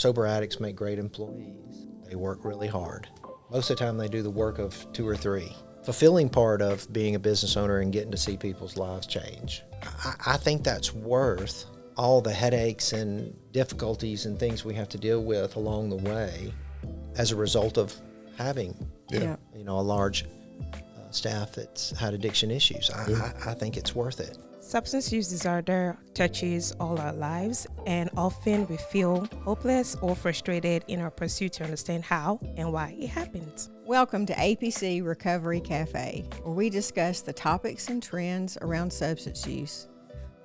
sober addicts make great employees. They work really hard. Most of the time they do the work of 2 or 3. Fulfilling part of being a business owner and getting to see people's lives change. I think that's worth all the headaches and difficulties and things we have to deal with along the way as a result of having, a large staff that's had addiction issues. I think it's worth it. Substance use disorder touches all our lives, and often we feel hopeless or frustrated in our pursuit to understand how and why it happens. Welcome to APC Recovery Cafe, where we discuss the topics and trends around substance use,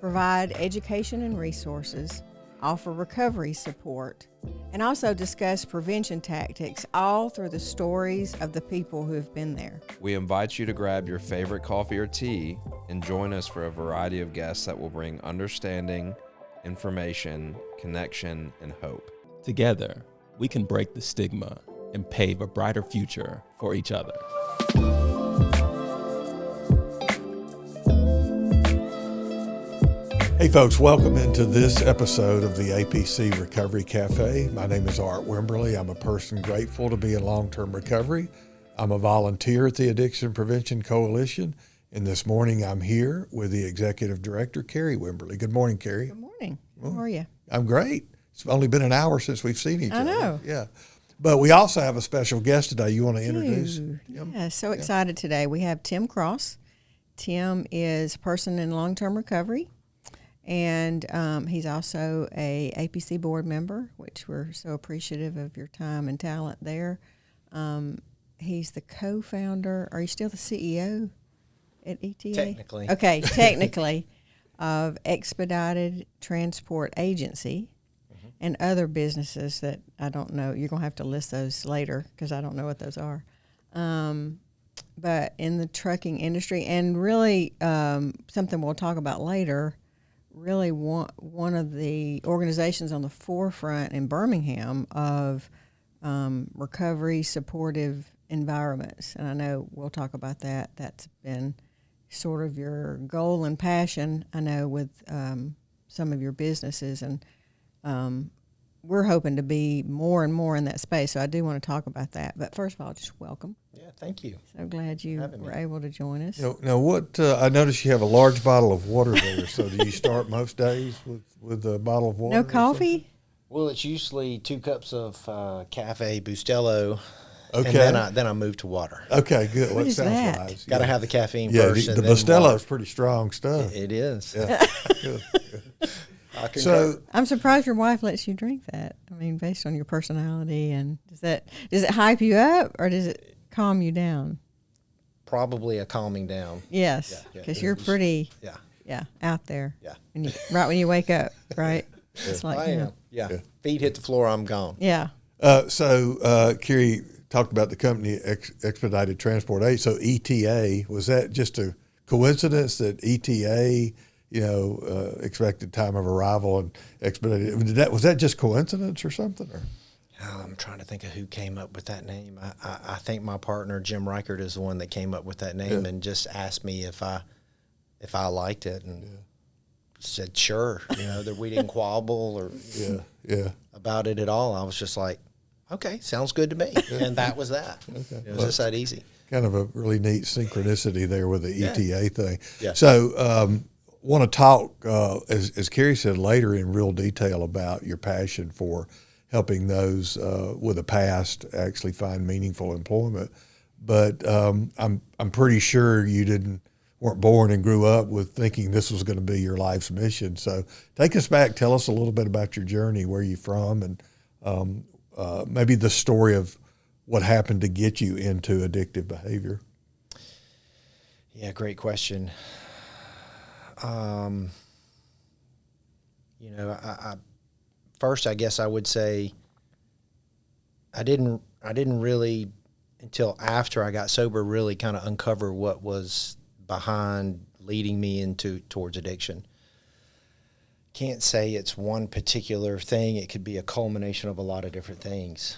provide education and resources, offer recovery support, and also discuss prevention tactics, all through the stories of the people who have been there. We invite you to grab your favorite coffee or tea and join us for a variety of guests that will bring understanding, information, connection, and hope. Together, we can break the stigma and pave a brighter future for each other. Hey folks, welcome into this episode of the APC Recovery Cafe. My name is Art Wimberly. I'm a person grateful to be in long-term recovery. I'm a volunteer at the Addiction Prevention Coalition, and this morning I'm here with the Executive Director, Carrie Wimberly. Good morning, Carrie. Good morning. How are you? I'm great. It's only been an hour since we've seen each other. I know. Yeah. But we also have a special guest today. You want to introduce him? Yeah, so excited today. We have Tim Cross. Tim is a person in long-term recovery. And he's also a APC Board Member, which we're so appreciative of your time and talent there. He's the co-founder. Are you still the CEO at ETA? Technically. Okay, technically, of Expedited Transport Agency and other businesses that I don't know. You're going to have to list those later because I don't know what those are. But in the trucking industry, and really something we'll talk about later, really one of the organizations on the forefront in Birmingham of recovery supportive environments. And I know we'll talk about that. That's been sort of your goal and passion, I know, with some of your businesses. And we're hoping to be more and more in that space. So I do want to talk about that. But first of all, just welcome. Yeah, thank you. So glad you were able to join us. Now what, I noticed you have a large bottle of water there. So do you start most days with a bottle of water? No coffee? Well, it's usually 2 cups of Cafe Bustelo. Okay. And then I move to water. Okay, good. What is sounds that? wise. Got to have the caffeine Yeah, first. the and then Bustelo water. is pretty strong stuff. It is. Yeah. Good. So I'm surprised your wife lets you drink that. I mean, based on your personality, and does it hype you up or does it calm you down? Probably a calming down. Yes, because you're pretty out there. Yeah. Right when you wake up, right? It's like I am. Yeah. Feet hit the floor, I'm gone. Yeah. So Carrie talked about the company Expedited Transport Agency. So ETA, was that just a coincidence that ETA, expected time of arrival and expedited? Was that just coincidence or something? Or? I'm trying to think of who came up with that name. I think my partner Jim Reichert is the one that came up with that name and just asked me if I liked it and said sure. That we didn't quabble or about it at all. I was just like, okay, sounds good to me, and that was that. Okay. It was just that easy. Kind of a really neat synchronicity there with the ETA thing. Yeah. So want to talk, as Carrie said, later in real detail about your passion for helping those with a past actually find meaningful employment. But I'm pretty sure you weren't born and grew up with thinking this was going to be your life's mission. So take us back, tell us a little bit about your journey, where you're from, and maybe the story of what happened to get you into addictive behavior. Yeah, great question. First, I guess I would say I didn't really, until after I got sober, really kind of uncover what was behind leading me towards addiction. Can't say it's one particular thing. It could be a culmination of a lot of different things.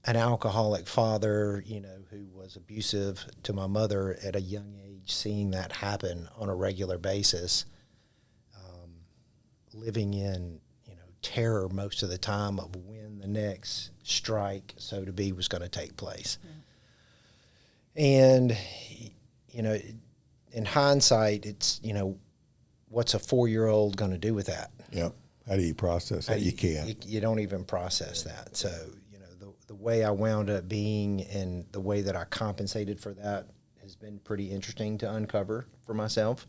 An alcoholic father, who was abusive to my mother at a young age, seeing that happen on a regular basis, living in, terror most of the time of when the next strike, so to be, was going to take place. And, you know, in hindsight, it's, you know, what's a 4-year-old going to do with that? Yep. How do you process that? You can't. You don't even process that. So, you know, the way I wound up being and the way that I compensated for that has been pretty interesting to uncover for myself,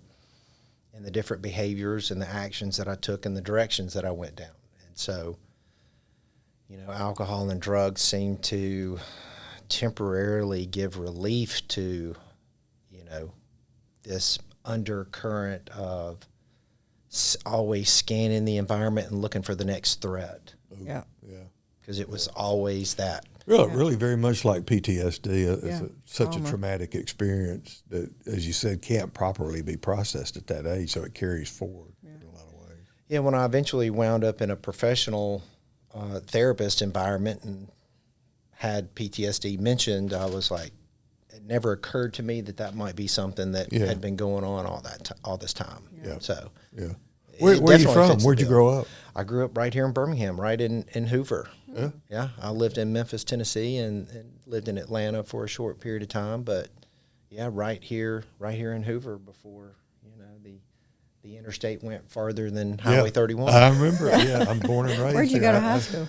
and the different behaviors and the actions that I took and the directions that I went down. And so, you know, alcohol and drugs seem to temporarily give relief to, you know, this undercurrent of always scanning the environment and looking for the next threat. Yeah. Yeah. Because it was always that. Really very much like PTSD. It's such Trauma. a traumatic experience that, as you said, can't properly be processed at that age, so it carries forward in a lot of ways. Yeah, when I eventually wound up in a professional therapist environment and had PTSD mentioned, I was like, it never occurred to me that that might be something that had been going on all this time. Yeah. So, Yeah. Where are you from? Where'd you grow up? I grew up right here in Birmingham, right in Hoover. Yeah. Yeah, I lived in Memphis, Tennessee, and lived in Atlanta for a short period of time. But yeah, right here in Hoover before, you know, the interstate went farther than Highway 31. I remember. Yeah, I'm born and raised. Where'd you here. go to high school?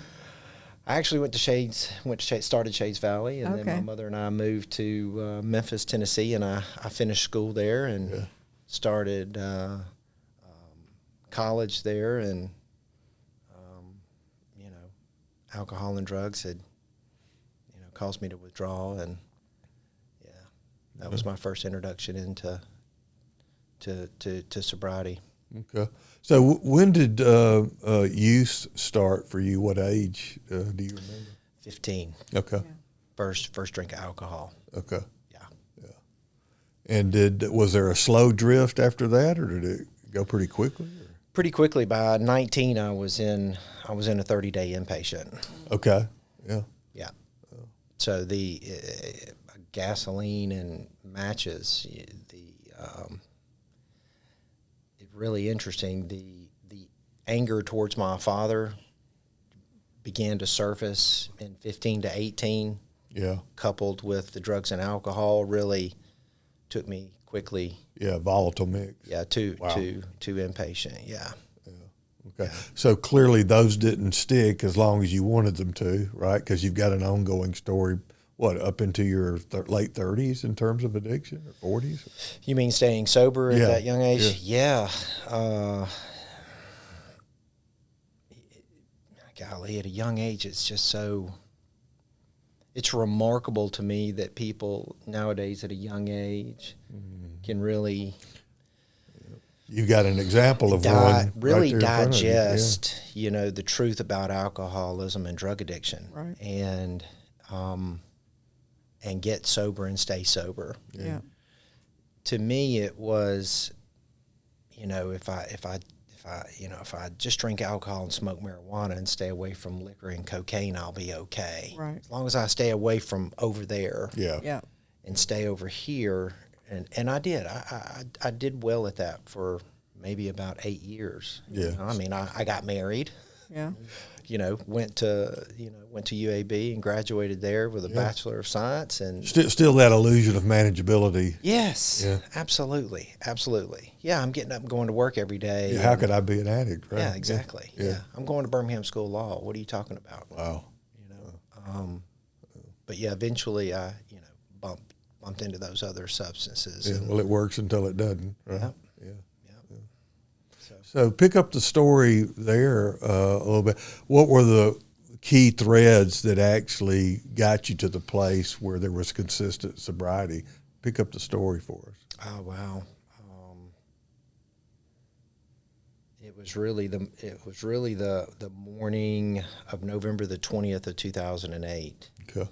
I actually went to Shades, started Shades Valley, and then my mother and I moved to Memphis, Tennessee, and I finished school there and started college there, and you know, alcohol and drugs had, you know, caused me to withdraw, and that was my first introduction into to sobriety. Okay. So when did use start for you? What age do you remember? 15. Okay. First drink of alcohol. Okay. Yeah. And was there a slow drift after that, or did it go pretty quickly? Or? Pretty quickly. By 19, I was in a 30-day inpatient. Okay. Yeah. Yeah. So the gasoline and matches, really interesting. The anger towards my father began to surface in 15 to 18. Yeah. Coupled with the drugs and alcohol, really took me quickly. Yeah, volatile mix. Yeah, to inpatient. Yeah. Okay. So clearly those didn't stick as long as you wanted them to, right? Because you've got an ongoing story, up into your late 30s in terms of addiction, or 40s? You mean staying sober at that young age? Yeah. Golly, at a young age, it's just so... It's remarkable to me that people nowadays at a young age can really... You got an example of one really right there in front of you. digest, you know, the truth about alcoholism and drug addiction, right? And get sober and stay sober. Yeah. To me, it was, you know, if I just drink alcohol and smoke marijuana and stay away from liquor and cocaine, I'll be okay. Right. As long as I stay away from over there. Yeah. And stay over here. And I did. I did well at that for maybe about 8 years. Yeah. You know? I mean, I got married. Yeah. You know, went to UAB and graduated there with a Bachelor of Science, and still that illusion of manageability. Yes. Yeah. Absolutely. Yeah, I'm getting up and going to work every day. Yeah, how could I be an addict, right? Yeah, exactly. Yeah. I'm going to Birmingham School of Law. What are you talking about? Wow. You know. But yeah, eventually I, you know, bumped into those other substances. Yeah. Well, it works until it doesn't, right? Yep. Yeah. So pick up the story there a little bit. What were the key threads that actually got you to the place where there was consistent sobriety? Pick up the story for us. Oh wow! It was really the morning of November the 20th of 2008. Okay.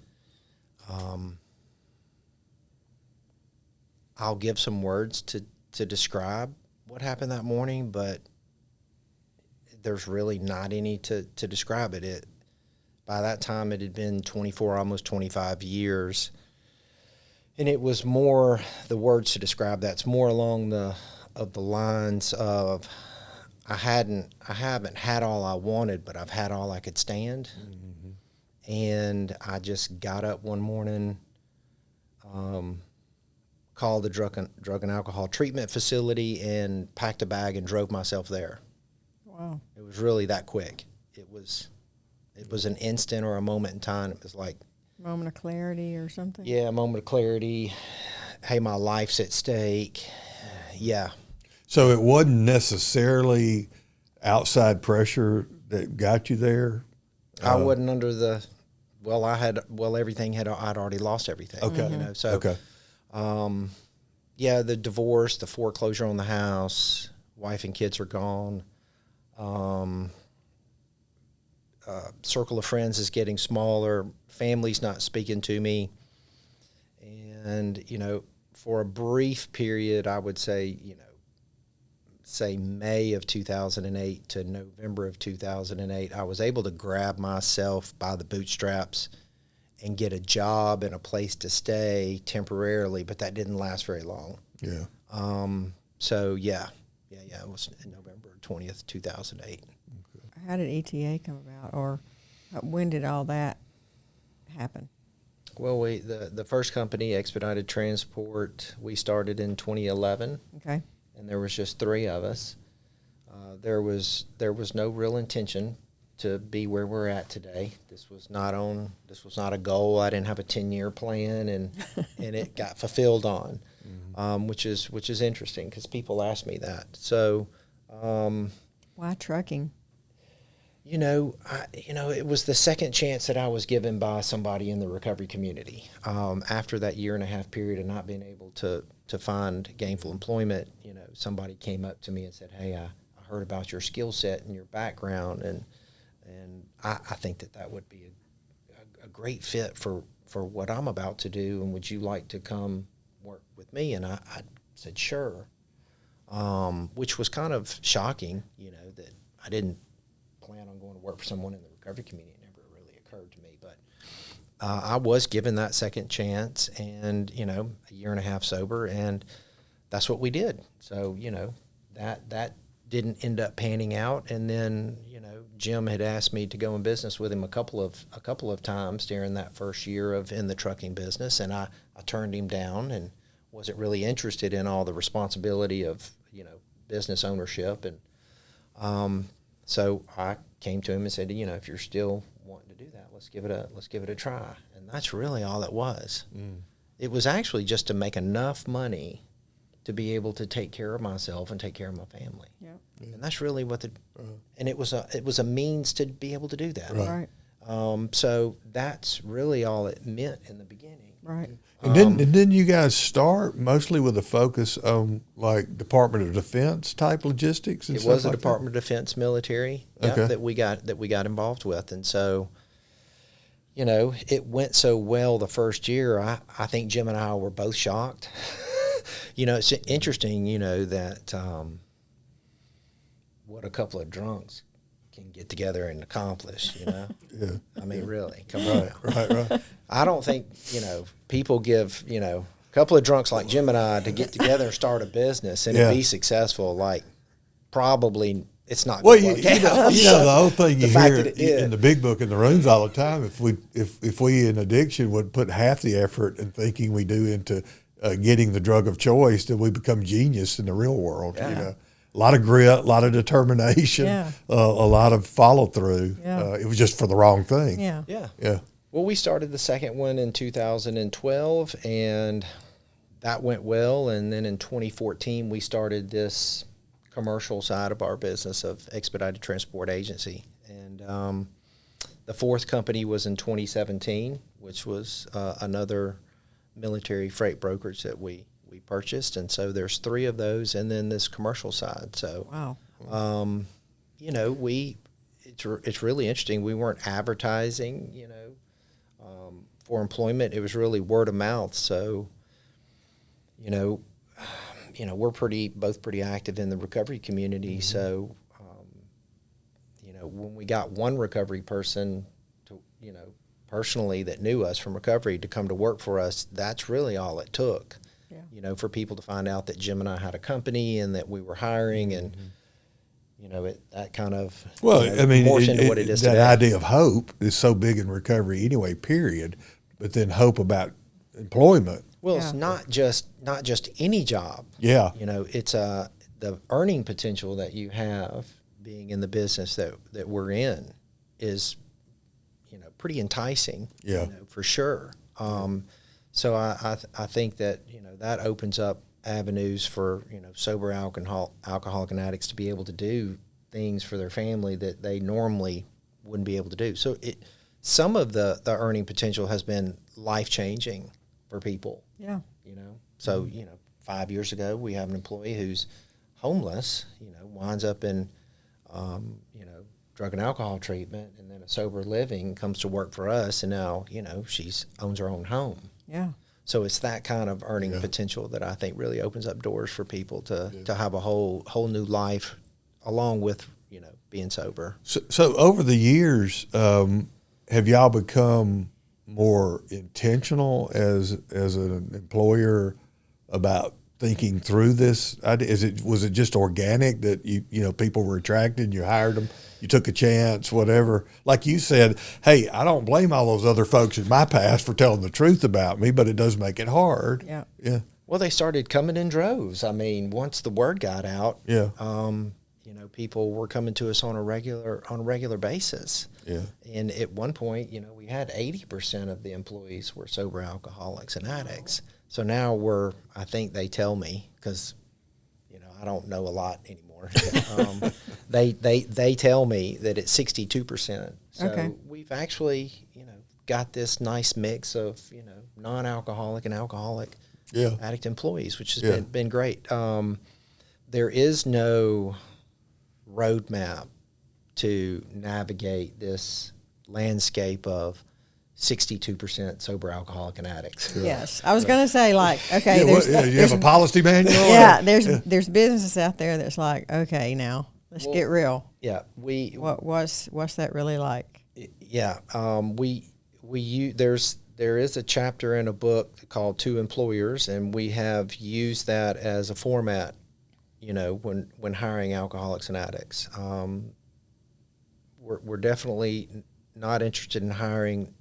I'll give some words to describe what happened that morning, but there's really not any to describe it. By that time, it had been 24, almost 25 years, and it was more, the words to describe that's more along the lines of I haven't had all I wanted, but I've had all I could stand. And I just got up one morning, called the drug and alcohol treatment facility, and packed a bag and drove myself there. Wow. It was really that quick. It was an instant or a moment in time. It was like, Moment of clarity or something. yeah, a moment of clarity. Hey, my life's at stake. Yeah. So it wasn't necessarily outside pressure that got you there? I wasn't under the, everything I'd already lost everything. Okay. You know, so, Okay. yeah, the divorce, the foreclosure on the house, wife and kids are gone. Circle of friends is getting smaller. Family's not speaking to me. And, you know, for a brief period, I would say, you know, say May of 2008 to November of 2008, I was able to grab myself by the bootstraps and get a job and a place to stay temporarily, but that didn't last very long. Yeah. So yeah, it was November 20th, 2008. How did ETA come about, or when did all that happen? Well, the first company, Expedited Transport, we started in 2011. Okay. And there was just 3 of us. There was no real intention to be where we're at today. This was not a goal. I didn't have a 10-year plan, and it got fulfilled on, which is interesting because people ask me that. So, Why trucking? you know, it was the second chance that I was given by somebody in the recovery community. After that 1.5 year period of not being able to find gainful employment, you know, somebody came up to me and said, "Hey, I heard about your skill set and your background, and I think that would be a great fit for what I'm about to do, and would you like to come work with me?" And I said, "Sure," which was kind of shocking, you know, that I didn't plan on going to work for someone in the recovery community. It never really occurred to me, but I was given that second chance, and, you know, 1.5 years sober, and that's what we did. So, you know, that didn't end up panning out. And then, you know, Jim had asked me to go in business with him a couple of times during that first year in the trucking business, and I turned him down and wasn't really interested in all the responsibility of, you know, business ownership. And so I came to him and said, you know, if you're still wanting to do that, let's give it a try. And that's really all it was. It was actually just to make enough money to be able to take care of myself and take care of my family. Yep. And that's really what and it was a means to be able to do that. Right. So that's really all it meant in the beginning. Right. And didn't you guys start mostly with a focus on like Department of Defense type logistics? And It stuff was a like Department of Defense military that we got involved with. And so, you know, it went so well the first year. I think Jim and I were both shocked. You know, it's interesting, you know, that what a couple of drunks can get together and accomplish, you know? Yeah. I mean, really, come on now. Right. I don't think, you know, people give, you know, a couple of drunks like Jim and I to get together and start a business and be successful, like, probably it's not Well, going to you work know, out. the whole thing you fact hear that it did. in the big book in the rooms all the time. If we in addiction would put half the effort and thinking we do into getting the drug of choice, then we become genius in the real world. Yeah. You know, a lot of grit, a lot of determination, a lot of follow through. Yeah. It was just for the wrong thing. Yeah. Yeah. Well, we started the second one in 2012, and that went well. And then in 2014, we started this commercial side of our business of Expedited Transport Agency. And the fourth company was in 2017, which was another military freight brokerage that we purchased. And so there's 3 of those, and then this commercial side. So, Wow. you know, it's really interesting. We weren't advertising, you know, for employment. It was really word of mouth. So, you know, we're both pretty active in the recovery community. So, you know, when we got one recovery person to, you know, personally that knew us from recovery to come to work for us, that's really all it took. You know, for people to find out that Jim and I had a company and that we were hiring, and that kind of it, morphed into what it is that today. idea of hope is so big in recovery anyway. Period. But then hope about employment. Well, it's not just any job. Yeah. It's the earning potential that you have being in the business that we're in is, pretty enticing. Yeah. For sure. So I think that that opens up avenues for sober alcoholic and addicts to be able to do things for their family that they normally wouldn't be able to do. So some of the earning potential has been life changing for people. Yeah. So 5 years ago we have an employee who's homeless, winds up in drug and alcohol treatment, and then a sober living, comes to work for us, and now she's owns her own home. Yeah. So it's that kind of earning potential that I think really opens up doors for people to have a whole new life along with being sober. So over the years, have y'all become more intentional as an employer about thinking through this? Was it just organic that people were attracted, you hired them, you took a chance, whatever? Like you said, hey, I don't blame all those other folks in my past for telling the truth about me, but it does make it hard. Yeah. Yeah. Well, they started coming in droves. I mean, once the word got out, people were coming to us on a regular basis. Yeah. And at one point, we had 80% of the employees were sober alcoholics and addicts. So now I think they tell me, because I don't know a lot anymore. They tell me that it's 62%. So we've actually got this nice mix of non-alcoholic and alcoholic addict employees, which has been great. There is no roadmap to navigate this landscape of 62% sober alcoholic and addicts. Yes, I was going to say, okay, you have a policy manual. Yeah, there's businesses out there that's like, okay, now let's get real. Yeah, what's that really like? Yeah, there is a chapter in a book called Two Employers, and we have used that as a format, when hiring alcoholics and addicts. We're definitely not interested in hiring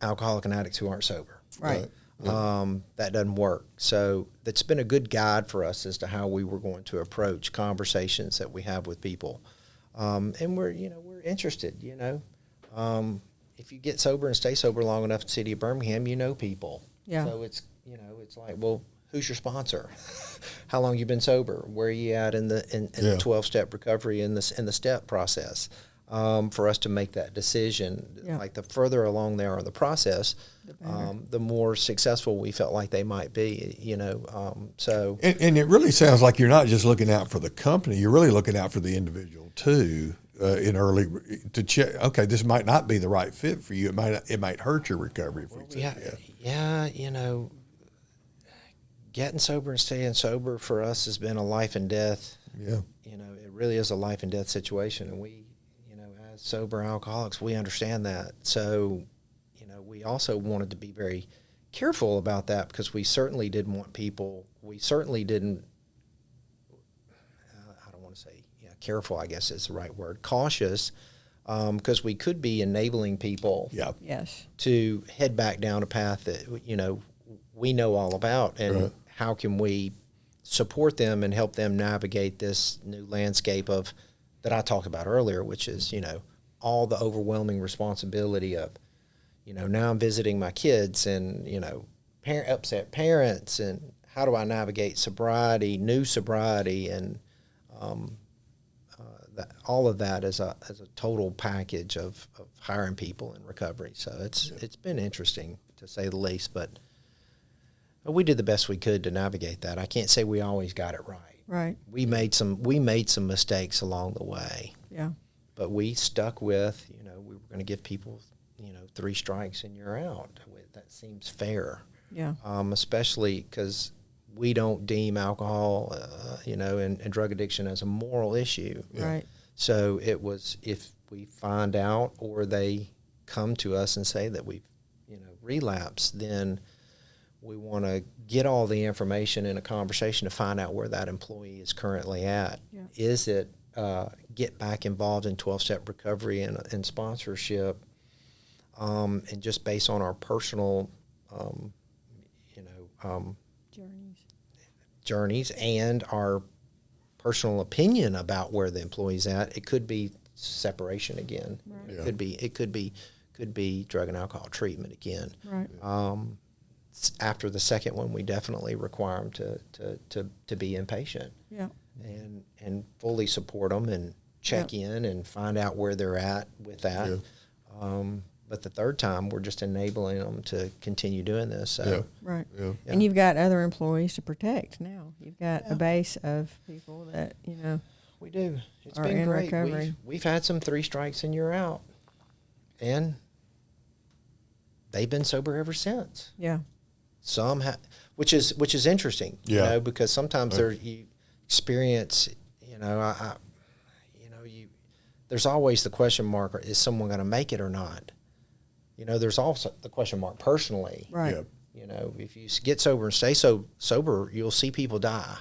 alcoholic and addicts who aren't sober. Right. That doesn't work. So that's been a good guide for us as to how we were going to approach conversations that we have with people. And we're interested, if you get sober and stay sober long enough in the city of Birmingham, people. Yeah. So it's like, well, who's your sponsor? How long you been sober? Where are you at in the 12-step recovery in the step process? For us to make that decision, like the further along they are in the process, the more successful we felt like they might be. So and it really sounds like you're not just looking out for the company; you're really looking out for the individual too. In early to check, okay, this might not be the right fit for you. It might hurt your recovery. Getting sober and staying sober for us has been a life and death. Yeah, it really is a life and death situation, and we, as sober alcoholics, we understand that. So, we also wanted to be very careful about that, because we certainly didn't want people. We certainly didn't. I don't want to say careful, I guess is the right word. Cautious, because we could be enabling people. Yes. To head back down a path that we know all about, and how can we support them and help them navigate this new landscape of that I talked about earlier, which is all the overwhelming responsibility of now I'm visiting my kids, and upset parents, and how do I navigate sobriety, new sobriety, and all of that as a total package of hiring people in recovery. So it's been interesting, to say the least, but we did the best we could to navigate that. I can't say we always got it right. Right. We made some mistakes along the way. Yeah. But we stuck with, we were going to give people, 3 strikes and you're out. That seems fair. Yeah. Especially because we don't deem alcohol, and drug addiction as a moral issue. Right. So it was, if we find out or they come to us and say that we've, relapsed, then we want to get all the information in a conversation to find out where that employee is currently at. Yeah. Is it get back involved in 12-step recovery and sponsorship, and just based on our personal, journeys and our personal opinion about where the employee's at, it could be separation again. Right. It could be drug and alcohol treatment again. Right. After the second one, we definitely require them to be inpatient. Yeah. And fully support them and check in and find out where they're at with that. Yeah. But the third time, we're just enabling them to continue doing this. So. Right. Yeah. And you've got other employees to protect now. You've got a base of people that, We do. It's are been in great. recovery. We've had some 3 strikes and you're out. And they've been sober ever since. Yeah. Some which is interesting, because sometimes you experience, there's always the question mark: is someone going to make it or not? There's also the question mark personally. Right. Yeah. If you get sober and stay sober, you'll see people die.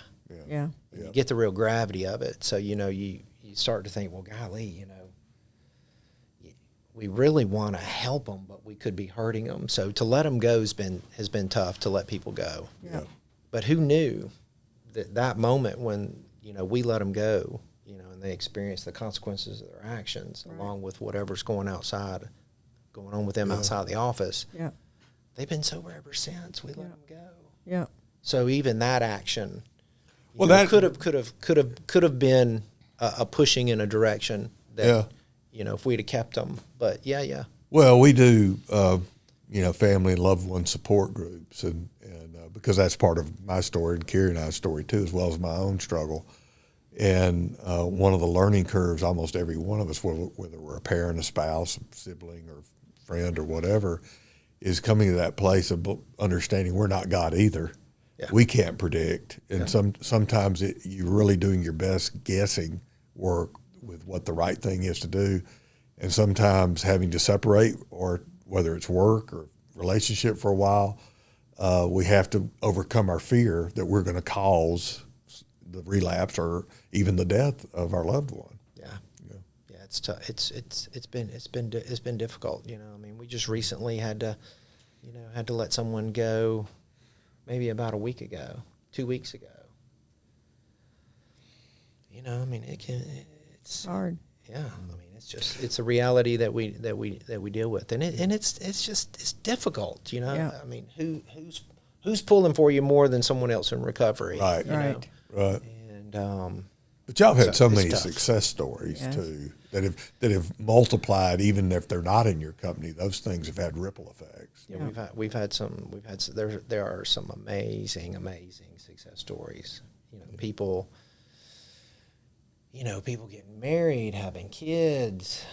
Yeah. You get the real gravity of it. So you start to think, well, golly, we really want to help them, but we could be hurting them. So to let them go has been tough, to let people go. Yeah. But who knew that moment when we let them go, and they experience the consequences of their actions, along with whatever's going on with them outside the office. Yeah. They've been sober ever since we let them go. Yeah. So even that action, that could have been a pushing in a direction that. If we'd have kept them. But, Well, we do, family and loved one support groups, and because that's part of my story and Carrie and I's story too, as well as my own struggle. And one of the learning curves, almost every one of us, whether we're a parent, a spouse, a sibling, or friend, or whatever, is coming to that place of understanding we're not God either. Yeah. We can't predict, and sometimes you're really doing your best guessing work with what the right thing is to do, and sometimes having to separate, or whether it's work or relationship for a while, we have to overcome our fear that we're going to cause the relapse or even the death of our loved one. Yeah, it's tough. It's been difficult. We just recently had to let someone go, maybe about a week ago, 2 weeks ago. It's hard. Yeah, it's a reality that we deal with, and it's difficult. Yeah. Who's pulling for you more than someone else in recovery? Right. Right. Right. And but y'all have had so many tough. success stories too that have multiplied, even if they're not in your company. Those things have had ripple effects. Yeah, we've had some. There are some amazing success stories. People. People getting married, having kids,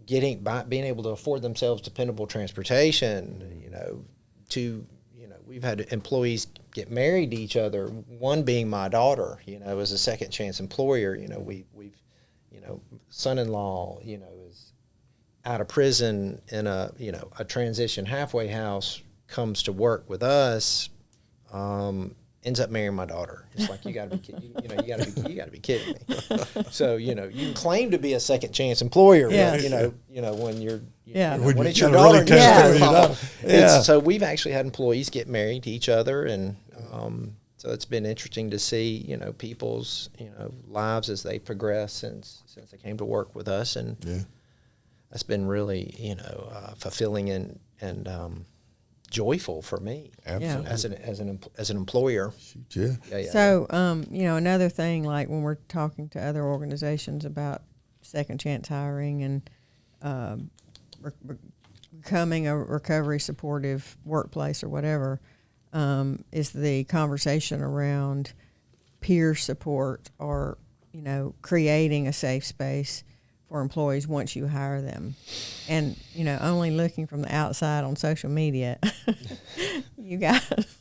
being able to afford themselves dependable transportation, we've had employees get married to each other, one being my daughter, as a second chance employer. We've son-in-law, is out of prison in a transition halfway house, comes to work with us, ends up marrying my daughter. It's like, you got to be kidding me. So you can claim to be a second chance employer, but when you're when it's your daughter, really so we've actually had employees get married to each other, and so it's been interesting to see people's lives as they progress since they came to work with us, and that's been really fulfilling and joyful for me. Absolutely. as an employer. Yeah. So, another thing, like when we're talking to other organizations about second chance hiring and becoming a recovery supportive workplace or whatever, is the conversation around peer support or, creating a safe space for employees once you hire them. And, only looking from the outside on social media, you guys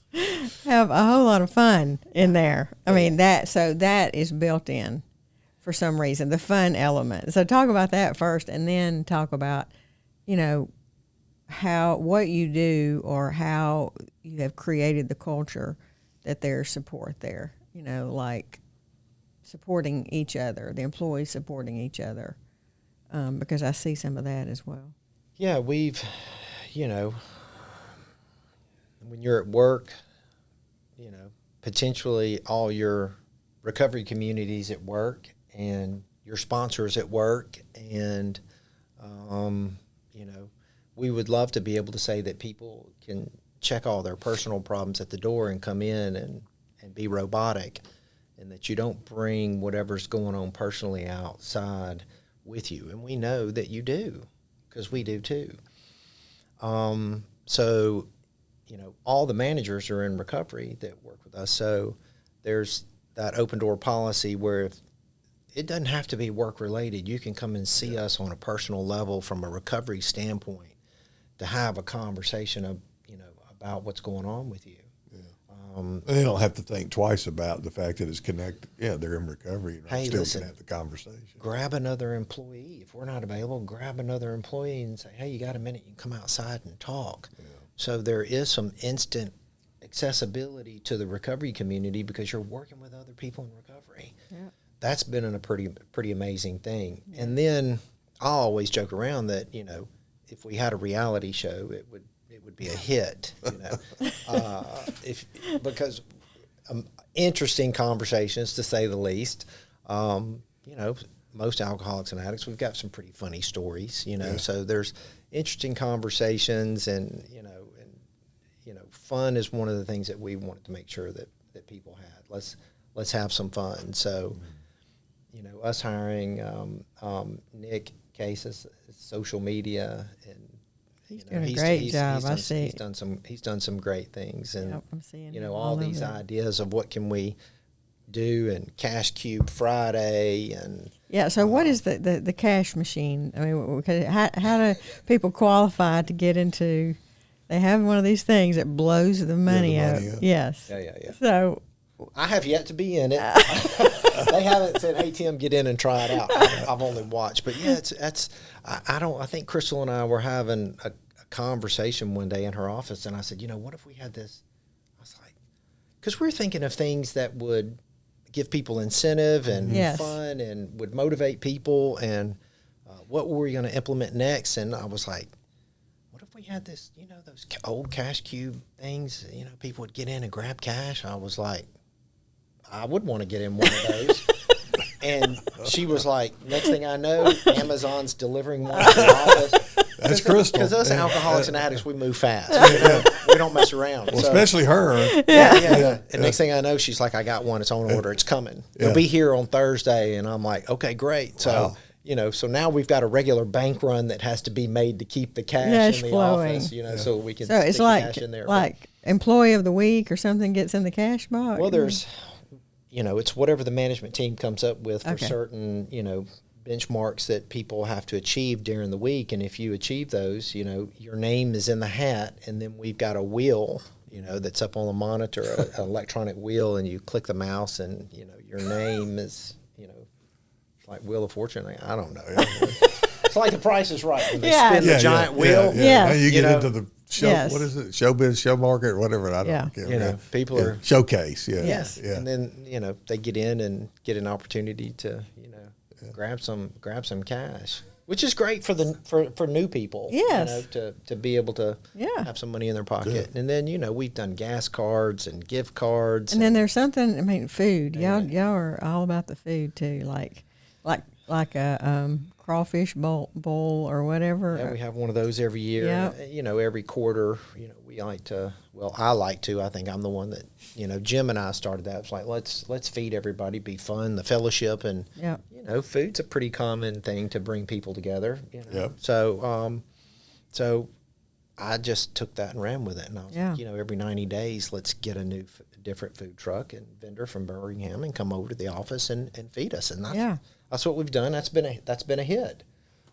have a whole lot of fun in there. That is built in for some reason, the fun element. So talk about that first, and then talk about, what you do or how you have created the culture that there's support there, supporting each other, the employees supporting each other, because I see some of that as well. Yeah, we've, you know, when you're at work, you know, potentially all your recovery communities at work and your sponsors at work, and you know, we would love to be able to say that people can check all their personal problems at the door and come in and be robotic, and that you don't bring whatever's going on personally outside with you. And we know that you do, because we do too. So, you know, all the managers are in recovery that work with us. So there's that open door policy where if it doesn't have to be work related, you can come and see us on a personal level from a recovery standpoint to have a conversation of, you know, about what's going on with you. And they don't have to think twice about the fact that it's connected. Yeah, they're in recovery. And Hey, still listen, can have the conversation. Grab another employee. If we're not available, grab another employee and say, hey, you got a minute? You can come outside and talk. Yeah. So there is some instant accessibility to the recovery community because you're working with other people in recovery. Yeah. That's been a pretty amazing thing. Yeah. And then I always joke around that, you know, if we had a reality show, it would be a hit, you know, because interesting conversations, to say the least. You know, most alcoholics and addicts, we've got some pretty funny stories, you know. Yeah. So there's interesting conversations, and you know, fun is one of the things that we wanted to make sure that people had. Let's have some fun. So, you know, us hiring Nick Cases, social media, and he's doing a great job. I see. He's done some great things, and yep, I'm seeing, you know, all these ideas of what can we do, and Cash Cube Friday, and yeah. So what is the cash machine? I mean, how do people qualify to get into? They have one of these things that blows the money out. Yes. Yeah. So I have yet to be in it. They haven't said, "Hey Tim, get in and try it out." I've only watched, but yeah, I think Crystal and I were having a conversation one day in her office, and I said, you know, what if we had this? I was like, because we're thinking of things that would give people incentive and yes. fun and would motivate people, and what were we going to implement next? And I was like, what if we had this, you know, those old Cash Cube things, you know, people would get in and grab cash. I was like, I would want to get in one of those. And she was like, next thing I know, Amazon's delivering one to the office. That's Crystal. Because us alcoholics and addicts, we move fast. You know? We don't mess around. Well, so, especially her. Yeah. And next thing I know, she's like, I got one. It's on order. It's coming. It'll be here on Thursday. And I'm like, okay, great. So, wow. You know, so now we've got a regular bank run that has to be made to keep the cash in the flowing. office, you know, so we can so stick it's the like, cash in there. Like employee of the week or something gets in the cash box? Well, there's, you know, it's whatever the management team comes up with for certain, you know, benchmarks that people have to achieve during the week. And if you achieve those, you know, your name is in the hat, and then we've got a wheel, you know, that's up on the monitor, an electronic wheel, and you click the mouse, and, you know, your name is, you know, like Wheel of Fortune. I don't know. It's like The Price is Right when they spin the giant wheel. Yeah. Now you get into the show. Yes. What is it? Showbiz, show market, or whatever. I don't care. You know, people are showcase. Yeah. Yes. Yeah. And then, you know, they get in and get an opportunity to, you know, grab some cash, which is great for new people. Yes. You know, to be able to have some money in their pocket. Good. And then, you know, we've done gas cards and gift cards. And then there's something. I mean, food. Y'all are all about the food too. Like a crawfish bowl or whatever. Yeah, we have one of those every year. Yep. You know, every quarter, you know, we like to, well, I like to, I think I'm the one that, you know, Jim and I started that. It's like, let's feed everybody, be fun, the fellowship, and, you know, food's a pretty common thing to bring people together. You know? Yep. So I just took that and ran with it. And I was like, you know, every 90 days, let's get a new, different food truck and vendor from Birmingham and come over to the office and feed us. And that's what we've done. That's been a hit.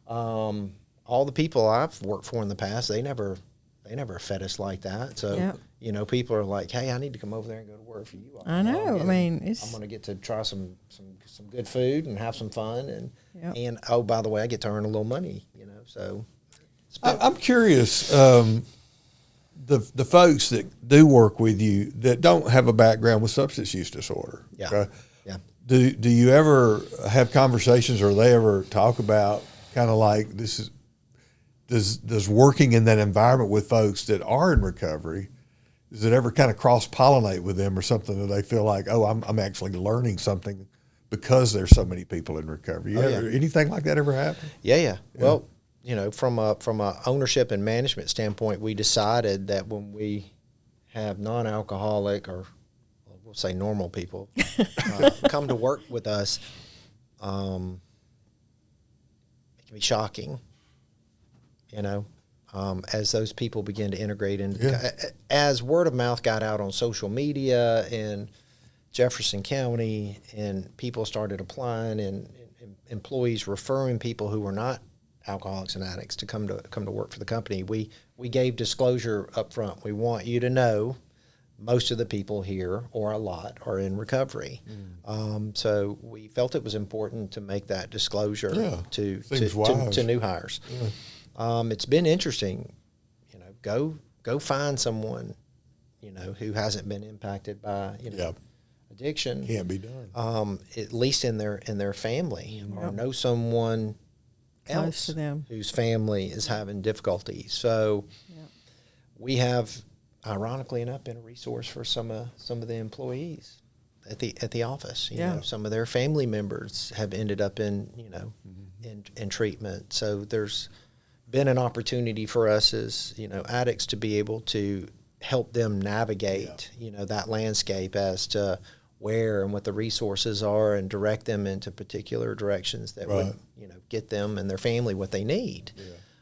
All the people I've worked for in the past, they never fed us like that. So, you know, people are like, hey, I need to come over there and go to work for you. I know. I mean, I'm going to get to try some good food and have some fun. And oh, by the way, I get to earn a little money, you know, so. I'm curious, the folks that do work with you that don't have a background with substance use disorder. Yeah. Do you ever have conversations, or they ever talk about kind of like does working in that environment with folks that are in recovery, does it ever kind of cross-pollinate with them or something that they feel like, oh, I'm actually learning something because there's so many people in recovery? Anything like that ever happen? Yeah. Well, from a ownership and management standpoint, we decided that when we have non-alcoholic, or we'll say normal people, come to work with us, it can be shocking, as those people begin to integrate into as word of mouth got out on social media in Jefferson County, and people started applying, and employees referring people who were not alcoholics and addicts to come to work for the company. We gave disclosure up front. We want you to know most of the people here, or a lot, are in recovery. So we felt it was important to make that disclosure to new hires. It's been interesting, go find someone, who hasn't been impacted by, addiction. Can't be done. At least in their family, or know someone else to them whose family is having difficulty. So we have, ironically enough, been a resource for some of the employees at the office. You know, some of their family members have ended up in in treatment. So there's been an opportunity for us as addicts to be able to help them navigate that landscape as to where and what the resources are, and direct them into particular directions that would get them and their family what they need.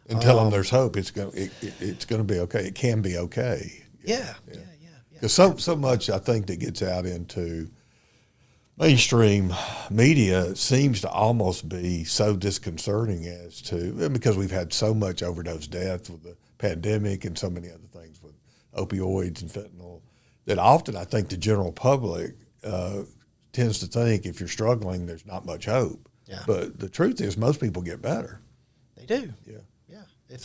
And tell them there's hope. It's going to be okay. It can be okay. Yeah. Because so much, I think, that gets out into mainstream media seems to almost be so disconcerting as to, because we've had so much overdose death with the pandemic and so many other things with opioids and fentanyl, that often I think the general public tends to think if you're struggling, there's not much hope. Yeah. But the truth is, most people get better. They do. Yeah. If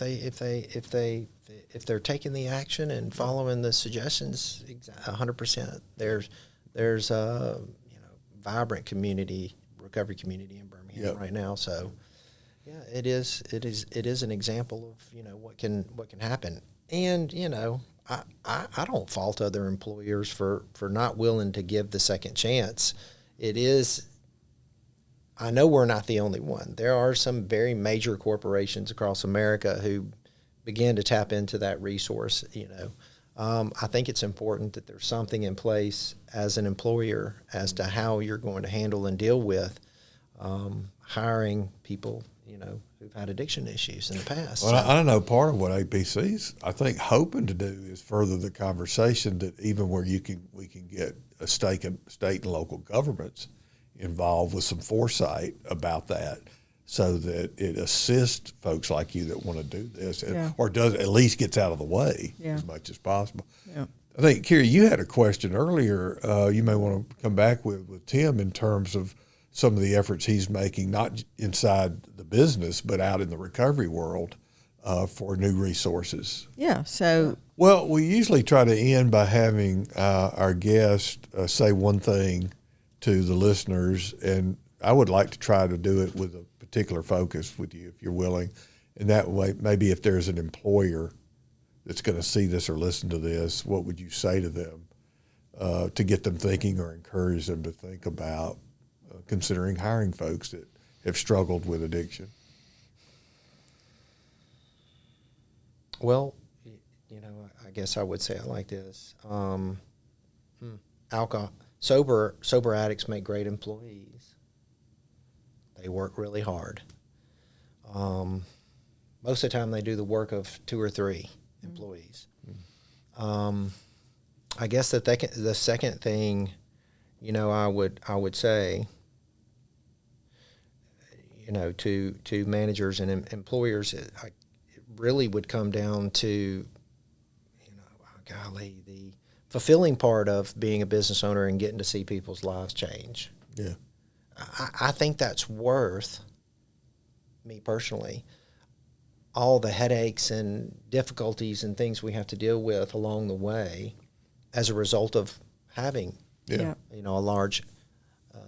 they're taking the action and following the suggestions 100%, there's a vibrant recovery community in Birmingham right now. So it is an example of what can happen. And I don't fault other employers for not willing to give the second chance. I know we're not the only one. There are some very major corporations across America who begin to tap into that resource. I think it's important that there's something in place as an employer as to how you're going to handle and deal with hiring people, who've had addiction issues in the past. Well, I don't know. Part of what APC's, I think, hoping to do is further the conversation that even where we can get a state and local governments involved with some foresight about that, so that it assists folks like you that want to do this, or does at least gets out of the way as much as possible. Yeah. I think, Kiri, you had a question earlier. You may want to come back with Tim in terms of some of the efforts he's making, not inside the business, but out in the recovery world for new resources. Yeah. So, well, we usually try to end by having our guest say one thing to the listeners, and I would like to try to do it with a particular focus with you, if you're willing. And that way, maybe if there's an employer that's going to see this or listen to this, what would you say to them to get them thinking or encourage them to think about considering hiring folks that have struggled with addiction? Well, I guess I would say it like this. Sober addicts make great employees. They work really hard. Most of the time they do the work of 2 or 3 employees. I guess the second thing, I would say, to managers and employers, it really would come down to, the fulfilling part of being a business owner and getting to see people's lives change. Yeah. I think that's worth, me personally, all the headaches and difficulties and things we have to deal with along the way as a result of having, a large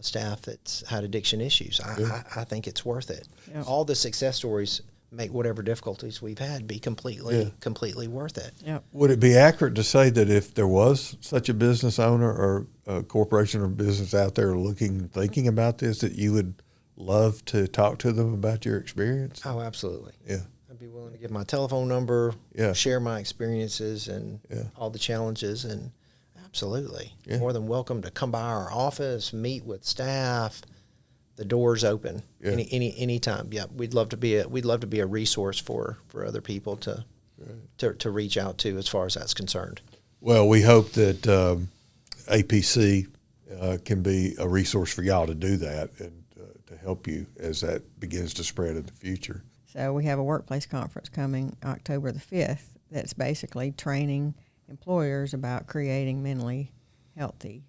staff that's had addiction issues. I think it's worth it. Yeah. All the success stories make whatever difficulties we've had be completely worth it. Yep. Would it be accurate to say that if there was such a business owner or a corporation or business out there thinking about this, that you would love to talk to them about your experience? Oh, absolutely. Yeah. I'd be willing to give my telephone number, Yeah. share my experiences and all the challenges, and absolutely. Yeah. More than welcome to come by our office, meet with staff. The door's open. Yeah. Anytime. Yeah. We'd love to be a resource for other people to reach out to as far as that's concerned. Well, we hope that APC can be a resource for y'all to do that and to help you as that begins to spread in the future. So we have a workplace conference coming October the 5th that's basically training employers about creating mentally healthy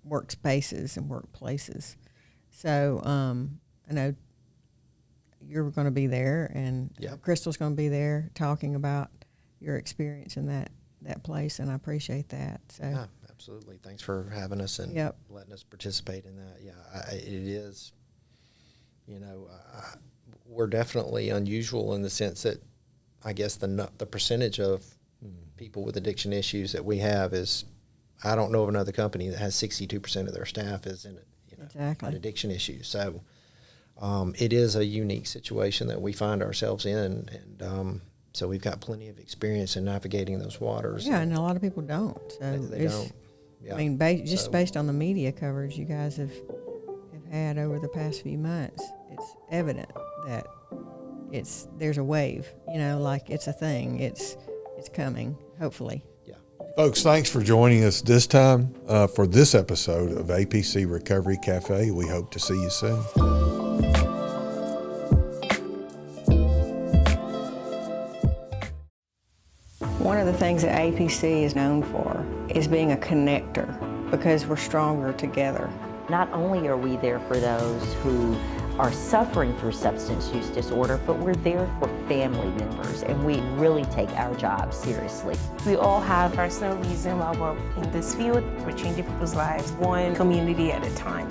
workspaces and workplaces. So I know you're going to be there, and Crystal's going to be there talking about your experience in that place, and I appreciate that. So Yeah, absolutely. Thanks for having us and letting us participate in that. Yeah, it is, we're definitely unusual in the sense that I guess the percentage of people with addiction issues that we have is, I don't know of another company that has 62% of their staff is in it. Exactly. Had addiction issues. So it is a unique situation that we find ourselves in, and so we've got plenty of experience in navigating those waters. Yeah, and a lot of people don't. So they don't. Yeah. I mean, based on the media coverage you guys have had over the past few months, it's evident that there's a wave. Like it's a thing. It's coming. Hopefully. Folks, thanks for joining us this time for this episode of APC Recovery Cafe. We hope to see you soon. One of the things that APC is known for is being a connector, because we're stronger together. Not only are we there for those who are suffering through substance use disorder, but we're there for family members, and we really take our job seriously. We all have personal reason why we're in this field. We're changing people's lives one community at a time.